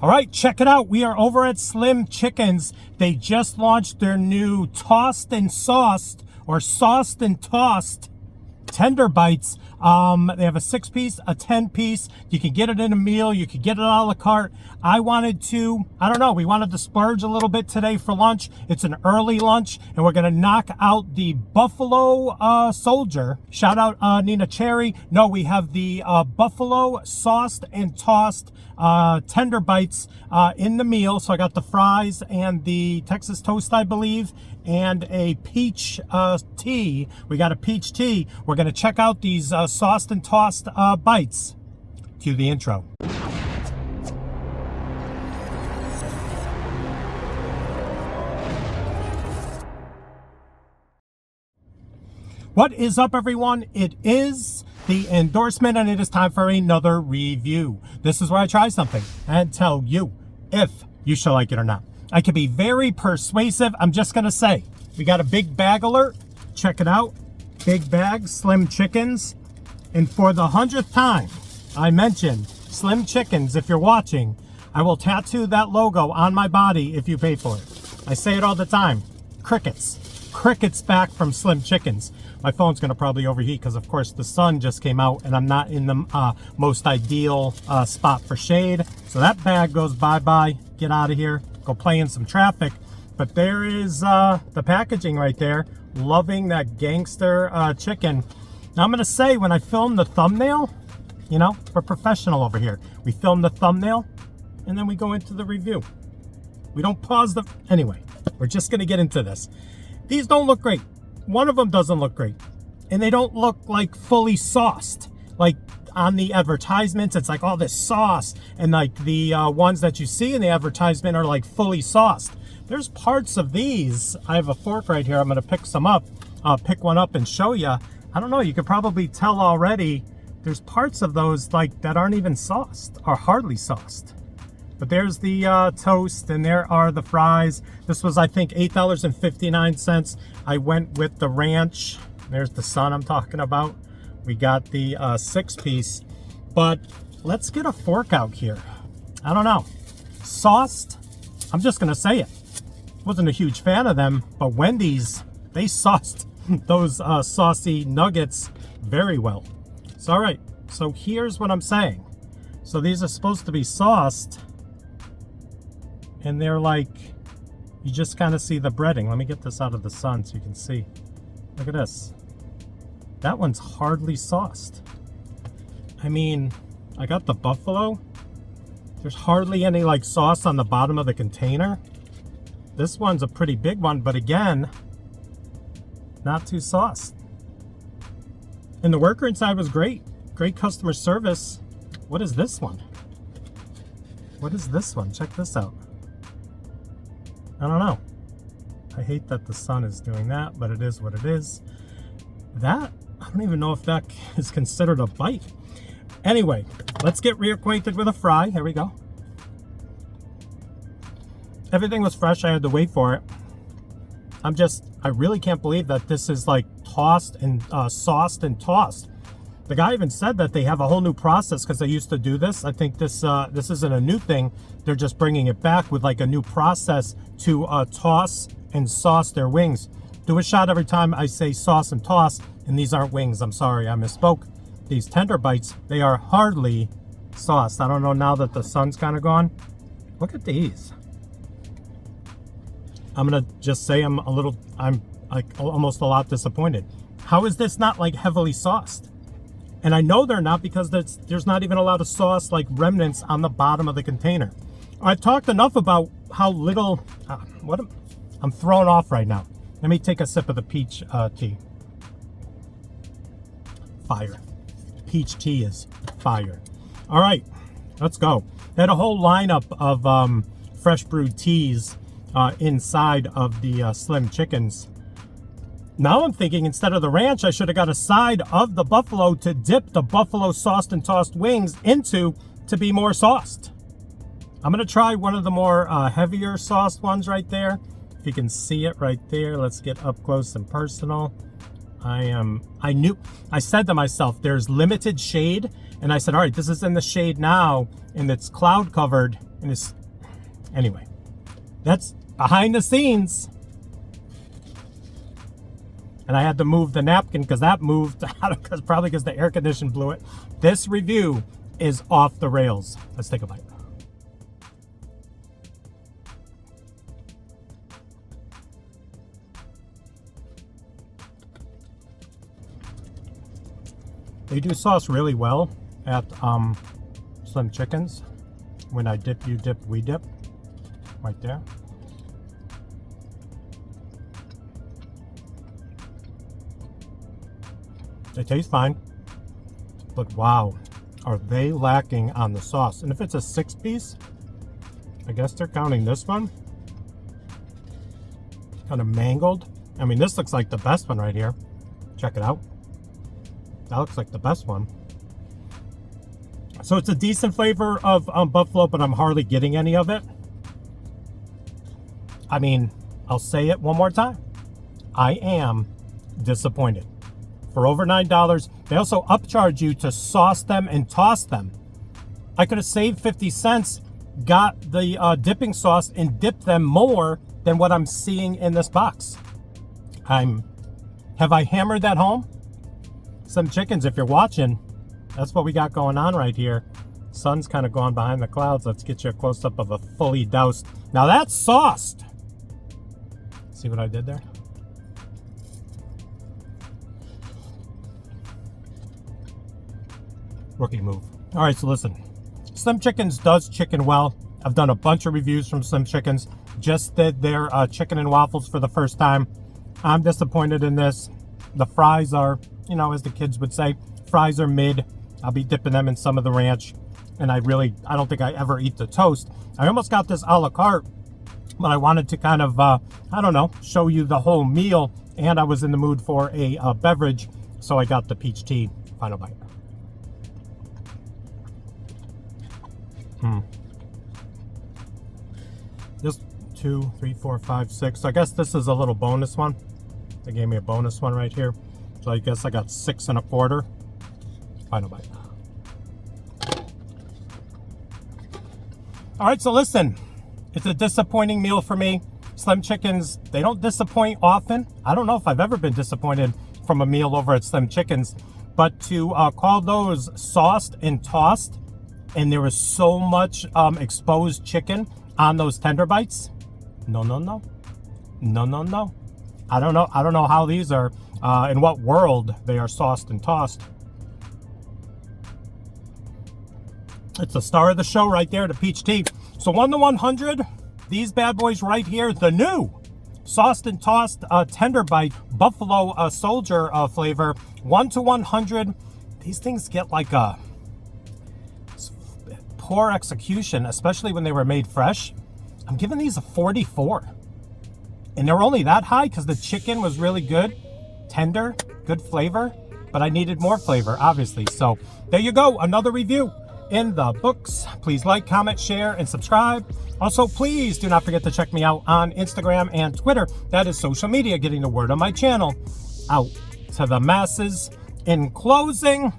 All right, check it out. We are over at Slim Chickens. They just launched their new tossed and sauced, or sauced and tossed tender bites. They have a 6-piece, a 10-piece. You can get it in a meal. You can get it a la carte. I wanted to, we wanted to splurge a little bit today for lunch. It's an early lunch, and we're going to knock out the Buffalo Soldier. Shout out Nina Cherry. No, we have the Buffalo sauced and tossed tender bites in the meal. So I got the fries and the Texas toast, I believe, and a peach tea. We got a peach tea. We're going to check out these sauced and tossed bites. Cue the intro. What is up, everyone? It is the endorsement, and it is time for another review. This is where I try something and tell you if you shall like it or not. I can be very persuasive. I'm just going to say, we got a big bag alert. Check it out. Big bag, Slim Chickens. And for the 100th time, I mentioned Slim Chickens. If you're watching, I will tattoo that logo on my body if you pay for it. I say it all the time. Crickets. Crickets back from Slim Chickens. My phone's going to probably overheat because, of course, the sun just came out and I'm not in the most ideal spot for shade. So that bag goes bye-bye. Get out of here. Go play in some traffic. But there is the packaging right there. Loving that gangster chicken. Now, I'm going to say, when I filmed the thumbnail, you know, we're professional over here. We film the thumbnail and then we go into the review. We don't pause the... Anyway, we're just going to get into this. These don't look great. One of them doesn't look great. And they don't look like fully sauced. Like on the advertisements, it's like all this sauce. And like the ones that you see in the advertisement are like fully sauced. There's parts of these. I have a fork right here. I'm going to pick some up. Pick one up and show you. I don't know. You could probably tell already. There's parts of those like that aren't even sauced or hardly sauced. But there's the toast, and there are the fries. This was, I think, $8.59. I went with the ranch. There's the sun I'm talking about. We got the 6-piece. But let's get a fork out here. I don't know. Sauced, I'm just going to say it. Wasn't a huge fan of them, but Wendy's, they sauced those saucy nuggets very well. So, all right. So here's what I'm saying. So these are supposed to be sauced. And they're like, you just kind of see the breading. Let me get this out of the sun so you can see. Look at this. That one's hardly sauced. I mean, I got the buffalo. There's hardly any like sauce on the bottom of the container. This one's a pretty big one, but again, not too sauced. And the worker inside was great. Great customer service. What is this one? What is this one? Check this out. I don't know. I hate that the sun is doing that, but it is what it is. That, I don't even know if that is considered a bite. Anyway, let's get reacquainted with a fry. Here we go. Everything was fresh. I had to wait for it. I really can't believe that this is like tossed and sauced and tossed. The guy even said that they have a whole new process because they used to do this. I think this isn't a new thing. They're just bringing it back with like a new process to toss and sauce their wings. Do a shot every time I say sauce and toss, and these aren't wings. I'm sorry, I misspoke. These tender bites, they are hardly sauced. I don't know now that the sun's kind of gone. Look at these. I'm going to just say I'm like almost a lot disappointed. How is this not like heavily sauced? And I know they're not because there's not even a lot of sauce like remnants on the bottom of the container. I've talked enough about how little, I'm thrown off right now. Let me take a sip of the peach tea. Fire. Peach tea is fire. All right, let's go. They had a whole lineup of fresh brewed teas inside of the Slim Chickens. Now I'm thinking instead of the ranch, I should have got a side of the buffalo to dip the buffalo sauced and tossed wings into to be more sauced. I'm going to try one of the more heavier sauced ones right there. If you can see it right there, let's get up close and personal. I said to myself, there's limited shade. And I said, all right, this is in the shade now and it's cloud covered. And it's, anyway, that's behind the scenes. And I had to move the napkin because that moved probably because the air conditioner blew it. This review is off the rails. Let's take a bite. They do sauce really well at Slim Chickens. When I dip, you dip, we dip. Right there. They taste fine. But wow, are they lacking on the sauce. And if it's a 6-piece, I guess they're counting this one. Kind of mangled. I mean, this looks like the best one right here. Check it out. That looks like the best one. So it's a decent flavor of buffalo, but I'm hardly getting any of it. I mean, I'll say it one more time. I am disappointed. For over $9, they also upcharge you to sauce them and toss them. I could have saved 50 cents, got the dipping sauce, and dipped them more than what I'm seeing in this box. Have I hammered that home? Some Chickens, if you're watching, that's what we got going on right here. Sun's kind of gone behind the clouds. Let's get you a close-up of a fully doused. Now that's sauced. See what I did there? Rookie move. All right, so listen. Slim Chickens does chicken well. I've done a bunch of reviews from Slim Chickens. Just did their chicken and waffles for the first time. I'm disappointed in this. The fries are, you know, as the kids would say, fries are mid. I'll be dipping them in some of the ranch. And I don't think I ever eat the toast. I almost got this a la carte, but I wanted to kind of, I don't know, show you the whole meal. And I was in the mood for a beverage, so I got the peach tea. Final bite. Just 2, 3, 4, 5, 6. So I guess this is a little bonus one. They gave me a bonus one right here. So I guess I got 6 1/4. Final bite. All right, so listen, it's a disappointing meal for me. Slim Chickens, they don't disappoint often. I don't know if I've ever been disappointed from a meal over at Slim Chickens, but to call those sauced and tossed, and there was so much exposed chicken on those tender bites. No. I don't know how these are, in what world they are sauced and tossed. It's the star of the show right there, the peach tea. So 1 to 100, these bad boys right here, the new sauced and tossed tender bite buffalo soldier flavor. 1 to 100, these things get like a poor execution, especially when they were made fresh. I'm giving these a 44. And they're only that high because the chicken was really good, tender, good flavor, but I needed more flavor, obviously. So there you go, another review in the books. Please like, comment, share, and subscribe. Also, please do not forget to check me out on Instagram and Twitter. That is social media, getting the word on my channel out to the masses. In closing,